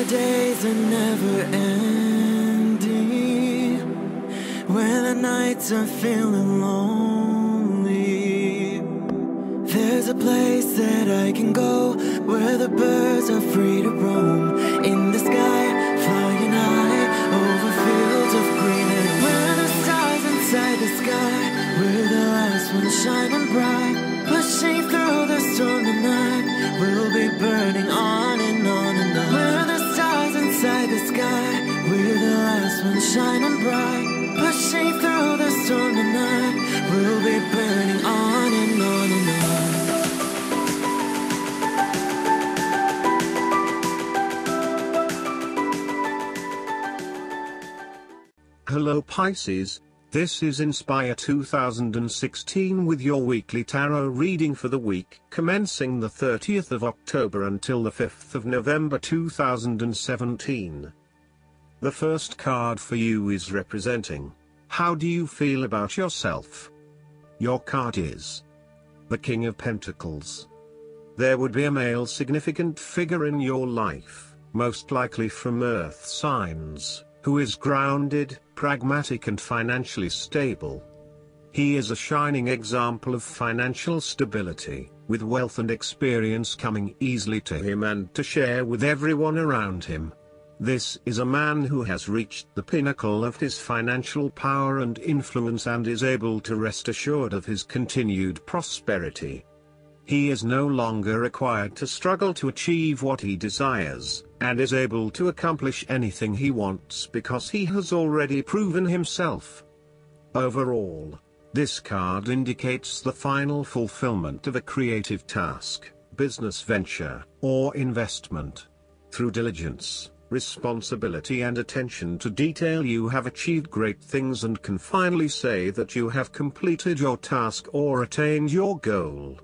the days are never ending, when the nights are feeling lonely, there's a place that I can go, where the birds are free to roam, in the sky, flying high, over fields of green, and where the stars inside the sky, we're the last ones shining bright, pushing through the storm tonight, we'll be burning on and on and on. We're the stars inside the sky, we're the last ones shining bright, pushing through the storm tonight, we'll be burning on and on and on. Hello Pisces, this is Inspire 2016 with your weekly tarot reading for the week commencing the 30th of October until the 5th of November 2017. The first card for you is representing, how do you feel about yourself? Your card is the King of Pentacles. There would be a male significant figure in your life, most likely from Earth signs, who is grounded, pragmatic and financially stable. He is a shining example of financial stability, with wealth and experience coming easily to him and to share with everyone around him. This is a man who has reached the pinnacle of his financial power and influence and is able to rest assured of his continued prosperity. He is no longer required to struggle to achieve what he desires, and is able to accomplish anything he wants because he has already proven himself. Overall, this card indicates the final fulfillment of a creative task, business venture, or investment. Through diligence, responsibility and attention to detail, you have achieved great things and can finally say that you have completed your task or attained your goal.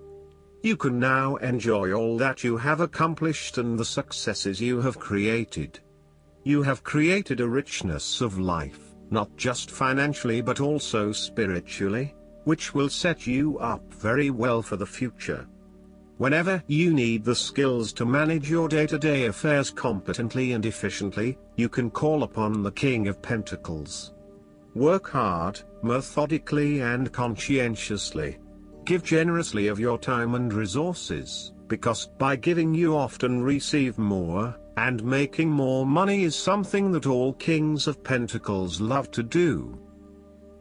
You can now enjoy all that you have accomplished and the successes you have created. You have created a richness of life, not just financially but also spiritually, which will set you up very well for the future. Whenever you need the skills to manage your day-to-day affairs competently and efficiently, you can call upon the King of Pentacles. Work hard, methodically and conscientiously. Give generously of your time and resources, because by giving you often receive more, and making more money is something that all Kings of Pentacles love to do.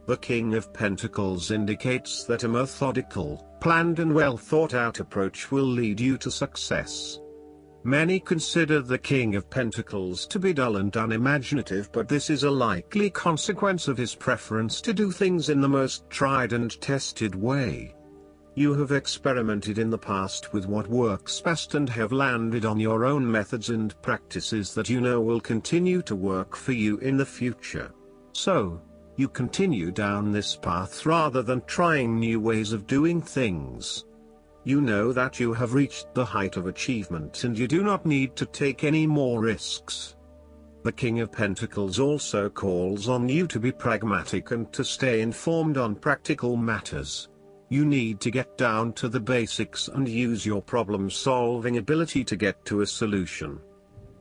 The King of Pentacles indicates that a methodical, planned and well thought out approach will lead you to success. Many consider the King of Pentacles to be dull and unimaginative, but this is a likely consequence of his preference to do things in the most tried and tested way. You have experimented in the past with what works best and have landed on your own methods and practices that you know will continue to work for you in the future. So, you continue down this path rather than trying new ways of doing things. You know that you have reached the height of achievement and you do not need to take any more risks. The King of Pentacles also calls on you to be pragmatic and to stay informed on practical matters. You need to get down to the basics and use your problem-solving ability to get to a solution.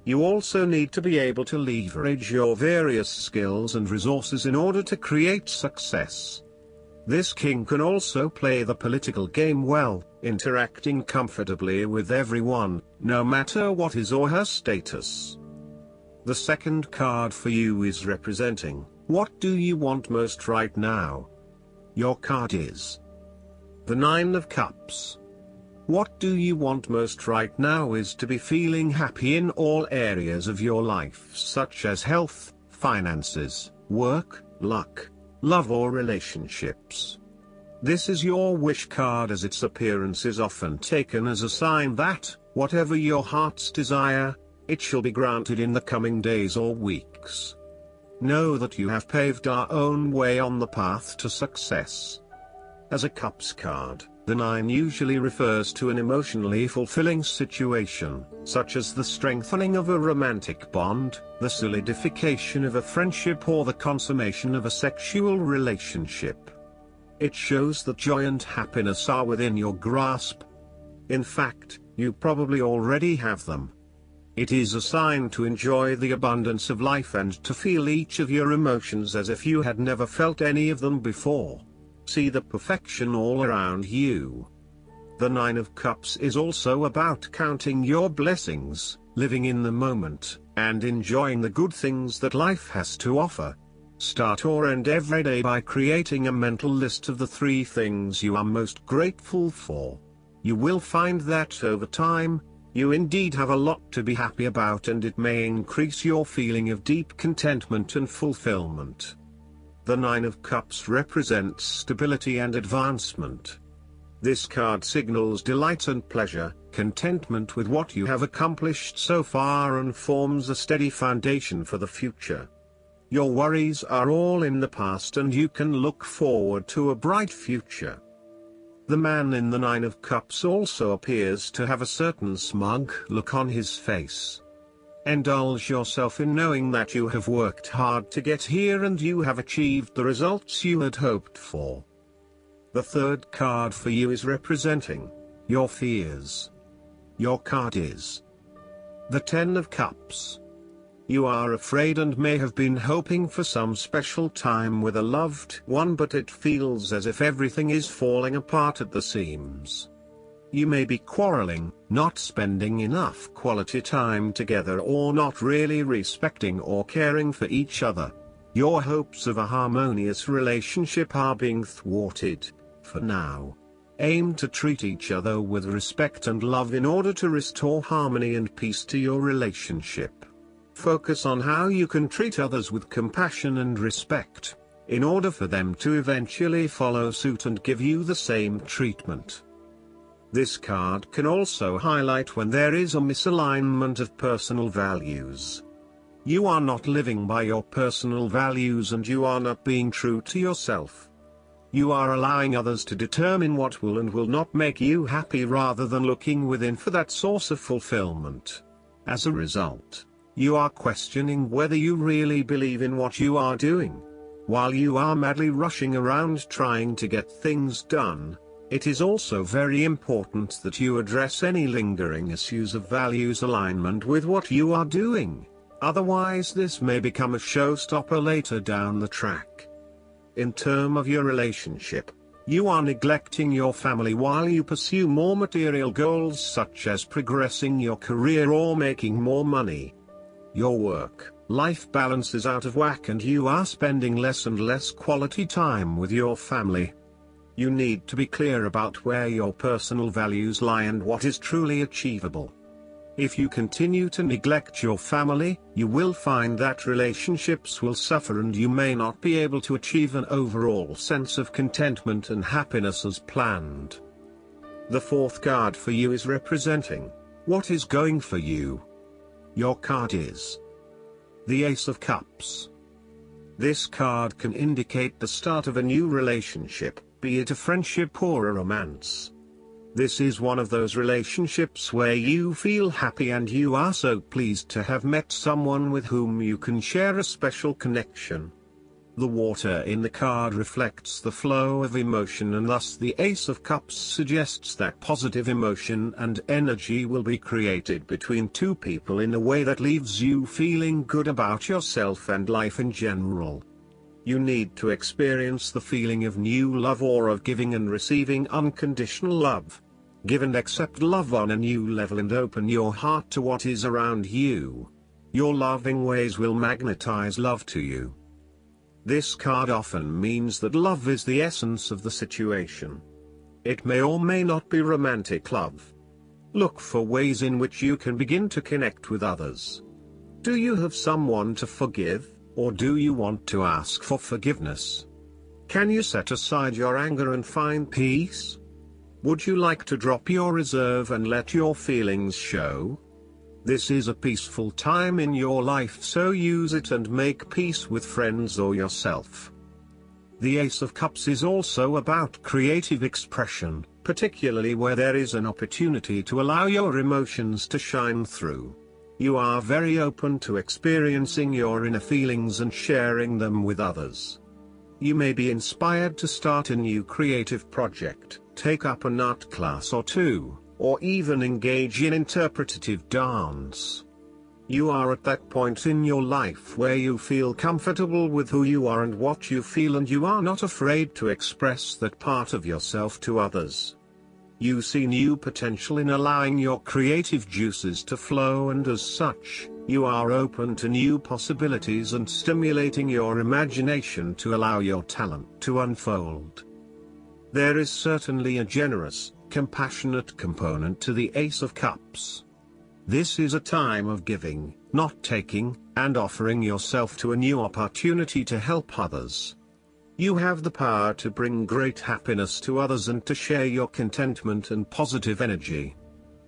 You also need to be able to leverage your various skills and resources in order to create success. This king can also play the political game well, interacting comfortably with everyone, no matter what his or her status. The second card for you is representing, what do you want most right now? Your card is the Nine of Cups. What do you want most right now is to be feeling happy in all areas of your life, such as health, finances, work, luck, love or relationships. This is your wish card, as its appearance is often taken as a sign that, whatever your heart's desire, it shall be granted in the coming days or weeks. Know that you have paved our own way on the path to success. As a Cups card, the 9 usually refers to an emotionally fulfilling situation, such as the strengthening of a romantic bond, the solidification of a friendship or the consummation of a sexual relationship. It shows that joy and happiness are within your grasp. In fact, you probably already have them. It is a sign to enjoy the abundance of life and to feel each of your emotions as if you had never felt any of them before. See the perfection all around you. The Nine of Cups is also about counting your blessings, living in the moment, and enjoying the good things that life has to offer. Start or end every day by creating a mental list of the 3 things you are most grateful for. You will find that over time, you indeed have a lot to be happy about, and it may increase your feeling of deep contentment and fulfillment. The Nine of Cups represents stability and advancement. This card signals delight and pleasure, contentment with what you have accomplished so far, and forms a steady foundation for the future. Your worries are all in the past and you can look forward to a bright future. The man in the Nine of Cups also appears to have a certain smug look on his face. Indulge yourself in knowing that you have worked hard to get here and you have achieved the results you had hoped for. The third card for you is representing your fears. Your card is the Ten of Cups. You are afraid and may have been hoping for some special time with a loved one, but it feels as if everything is falling apart at the seams. You may be quarreling, not spending enough quality time together, or not really respecting or caring for each other. Your hopes of a harmonious relationship are being thwarted, for now. Aim to treat each other with respect and love in order to restore harmony and peace to your relationship. Focus on how you can treat others with compassion and respect, in order for them to eventually follow suit and give you the same treatment. This card can also highlight when there is a misalignment of personal values. You are not living by your personal values and you are not being true to yourself. You are allowing others to determine what will and will not make you happy rather than looking within for that source of fulfillment. As a result, you are questioning whether you really believe in what you are doing. While you are madly rushing around trying to get things done, it is also very important that you address any lingering issues of values alignment with what you are doing. Otherwise, this may become a showstopper later down the track. In terms of your relationship, you are neglecting your family while you pursue more material goals such as progressing your career or making more money. Your work-life balance is out of whack and you are spending less and less quality time with your family. You need to be clear about where your personal values lie and what is truly achievable. If you continue to neglect your family, you will find that relationships will suffer and you may not be able to achieve an overall sense of contentment and happiness as planned. The fourth card for you is representing what is going for you. Your card is the Ace of Cups. This card can indicate the start of a new relationship, be it a friendship or a romance. This is one of those relationships where you feel happy and you are so pleased to have met someone with whom you can share a special connection. The water in the card reflects the flow of emotion, and thus the Ace of Cups suggests that positive emotion and energy will be created between two people in a way that leaves you feeling good about yourself and life in general. You need to experience the feeling of new love or of giving and receiving unconditional love. Give and accept love on a new level and open your heart to what is around you. Your loving ways will magnetize love to you. This card often means that love is the essence of the situation. It may or may not be romantic love. Look for ways in which you can begin to connect with others. Do you have someone to forgive, or do you want to ask for forgiveness? Can you set aside your anger and find peace? Would you like to drop your reserve and let your feelings show? This is a peaceful time in your life, so use it and make peace with friends or yourself. The Ace of Cups is also about creative expression, particularly where there is an opportunity to allow your emotions to shine through. You are very open to experiencing your inner feelings and sharing them with others. You may be inspired to start a new creative project, take up an art class or two, or even engage in interpretative dance. You are at that point in your life where you feel comfortable with who you are and what you feel, and you are not afraid to express that part of yourself to others. You see new potential in allowing your creative juices to flow, and as such, you are open to new possibilities and stimulating your imagination to allow your talent to unfold. There is certainly a generous, compassionate component to the Ace of Cups. This is a time of giving, not taking, and offering yourself to a new opportunity to help others. You have the power to bring great happiness to others and to share your contentment and positive energy.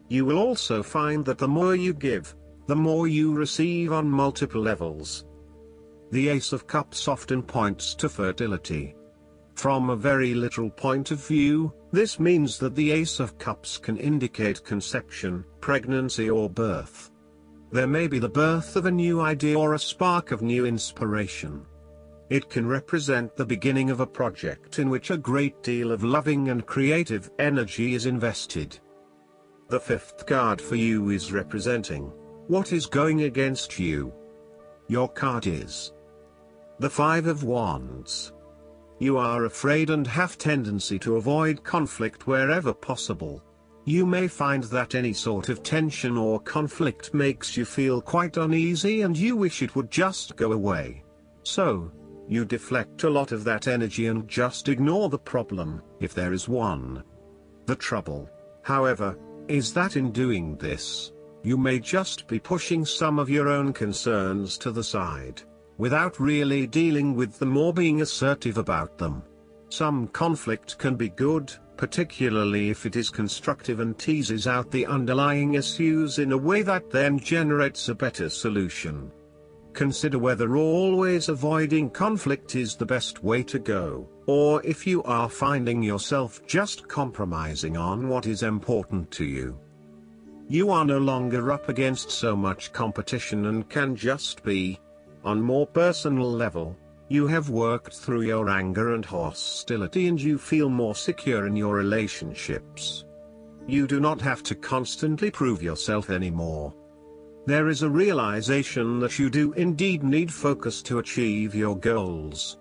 You will also find that the more you give, the more you receive on multiple levels. The Ace of Cups often points to fertility. From a very literal point of view, this means that the Ace of Cups can indicate conception, pregnancy, or birth. There may be the birth of a new idea or a spark of new inspiration. It can represent the beginning of a project in which a great deal of loving and creative energy is invested. The fifth card for you is representing what is going against you. Your card is the Five of Wands. You are afraid and have tendency to avoid conflict wherever possible. You may find that any sort of tension or conflict makes you feel quite uneasy and you wish it would just go away. So, you deflect a lot of that energy and just ignore the problem, if there is one. The trouble, however, is that in doing this, you may just be pushing some of your own concerns to the side, without really dealing with them or being assertive about them. Some conflict can be good, particularly if it is constructive and teases out the underlying issues in a way that then generates a better solution. Consider whether always avoiding conflict is the best way to go, or if you are finding yourself just compromising on what is important to you. You are no longer up against so much competition and can just be. On more personal level, you have worked through your anger and hostility and you feel more secure in your relationships. You do not have to constantly prove yourself anymore. There is a realization that you do indeed need focus to achieve your goals.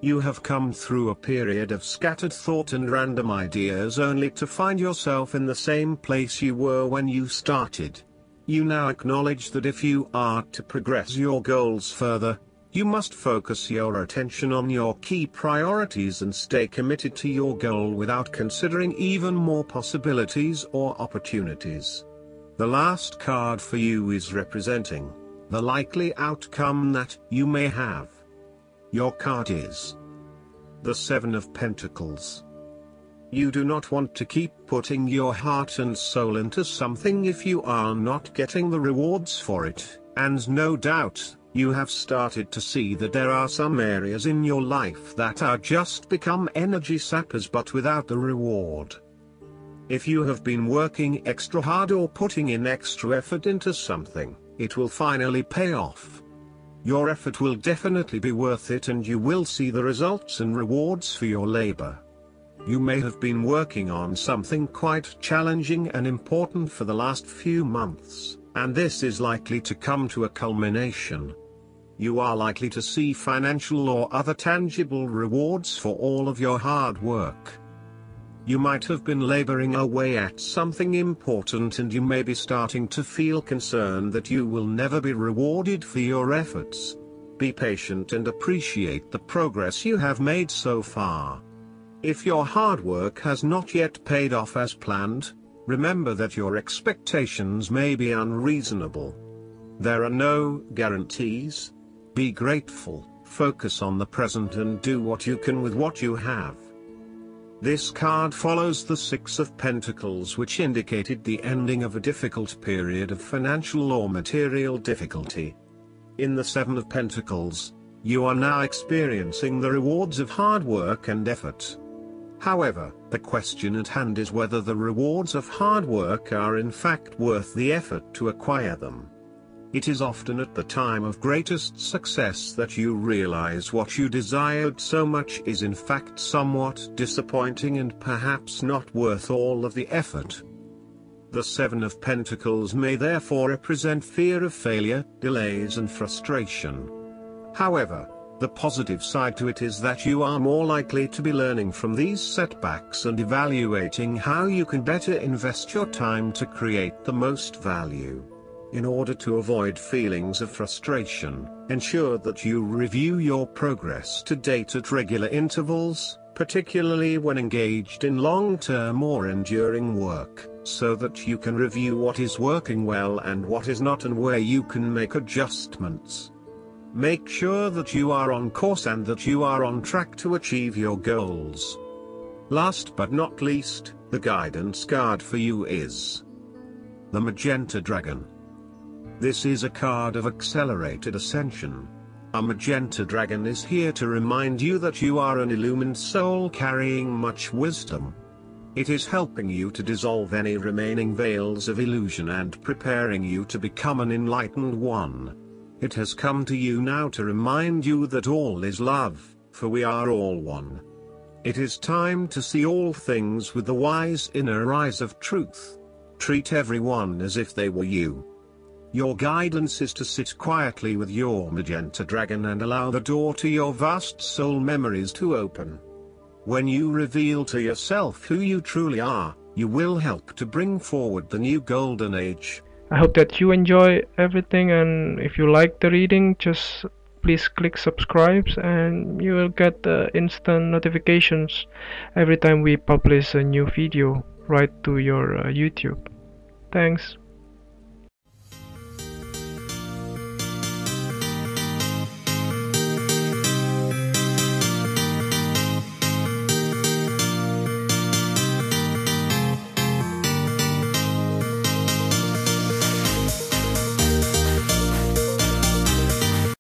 You have come through a period of scattered thought and random ideas only to find yourself in the same place you were when you started. You now acknowledge that if you are to progress your goals further, you must focus your attention on your key priorities and stay committed to your goal without considering even more possibilities or opportunities. The last card for you is representing the likely outcome that you may have. Your card is the Seven of Pentacles. You do not want to keep putting your heart and soul into something if you are not getting the rewards for it, and no doubt, you have started to see that there are some areas in your life that are just become energy sappers but without the reward. If you have been working extra hard or putting in extra effort into something, it will finally pay off. Your effort will definitely be worth it and you will see the results and rewards for your labor. You may have been working on something quite challenging and important for the last few months, and this is likely to come to a culmination. You are likely to see financial or other tangible rewards for all of your hard work. You might have been laboring away at something important and you may be starting to feel concerned that you will never be rewarded for your efforts. Be patient and appreciate the progress you have made so far. If your hard work has not yet paid off as planned, remember that your expectations may be unreasonable. There are no guarantees. Be grateful, focus on the present and do what you can with what you have. This card follows the Six of Pentacles, which indicated the ending of a difficult period of financial or material difficulty. In the Seven of Pentacles, you are now experiencing the rewards of hard work and effort. However, the question at hand is whether the rewards of hard work are in fact worth the effort to acquire them. It is often at the time of greatest success that you realize what you desired so much is in fact somewhat disappointing and perhaps not worth all of the effort. The Seven of Pentacles may therefore represent fear of failure, delays and frustration. However, the positive side to it is that you are more likely to be learning from these setbacks and evaluating how you can better invest your time to create the most value. In order to avoid feelings of frustration, ensure that you review your progress to date at regular intervals, particularly when engaged in long-term or enduring work, so that you can review what is working well and what is not and where you can make adjustments. Make sure that you are on course and that you are on track to achieve your goals. Last but not least, the guidance card for you is the Magenta Dragon. This is a card of accelerated ascension. A Magenta Dragon is here to remind you that you are an illumined soul carrying much wisdom. It is helping you to dissolve any remaining veils of illusion and preparing you to become an enlightened one. It has come to you now to remind you that all is love, for we are all one. It is time to see all things with the wise inner eyes of truth. Treat everyone as if they were you. Your guidance is to sit quietly with your Magenta Dragon and allow the door to your vast soul memories to open. When you reveal to yourself who you truly are, you will help to bring forward the new golden age. I hope that you enjoy everything, and if you like the reading, just please click subscribe and you will get instant notifications every time we publish a new video right to your YouTube. Thanks.